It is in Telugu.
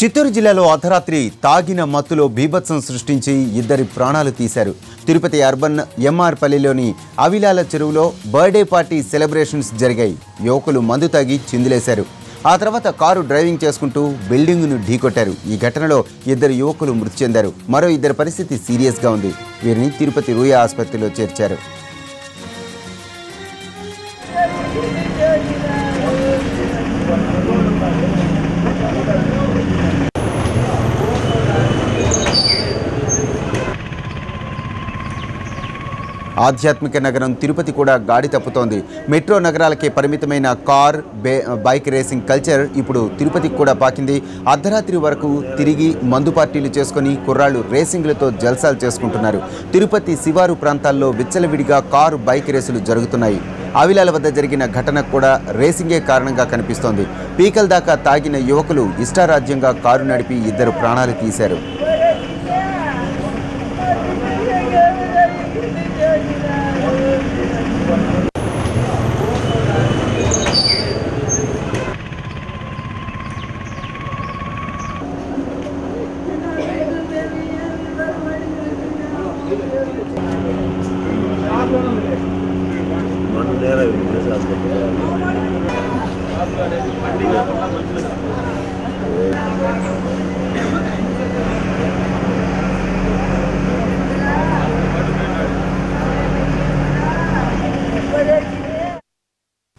చిత్తూరు జిల్లాలో అర్ధరాత్రి తాగిన మత్తులో బీభత్సం సృష్టించి ఇద్దరి ప్రాణాలు తీశారు. తిరుపతి అర్బన్ ఎంఆర్పల్లిలోని అవిలాల చెరువులో బర్త్డే పార్టీ సెలబ్రేషన్స్ జరిగాయి. యువకులు మందు తాగి చిందులేశారు. ఆ తర్వాత కారు డ్రైవింగ్ చేసుకుంటూ బిల్డింగ్ను ఢీకొట్టారు. ఈ ఘటనలో ఇద్దరు యువకులు మృతి చెందారు. మరో ఇద్దరి పరిస్థితి సీరియస్గా ఉంది. వీరిని తిరుపతి రూయా ఆసుపత్రిలో చేర్చారు. ఆధ్యాత్మిక నగరం తిరుపతి కూడా గాడి తప్పుతోంది. మెట్రో నగరాలకే పరిమితమైన కార్ బైక్ రేసింగ్ కల్చర్ ఇప్పుడు తిరుపతికి కూడా పాకింది. అర్ధరాత్రి వరకు తిరిగి మందు పార్టీలు చేసుకుని కుర్రాళ్లు రేసింగ్లతో జల్సాలు చేసుకుంటున్నారు. తిరుపతి శివారు ప్రాంతాల్లో విచ్చలవిడిగా కారు బైక్ రేసులు జరుగుతున్నాయి. అవిలాల వద్ద జరిగిన ఘటనకు కూడా రేసింగే కారణంగా కనిపిస్తోంది. పీకల దాకా తాగిన యువకులు ఇష్టారాజ్యంగా కారు నడిపి ఇద్దరు ప్రాణాలు తీశారు. Mana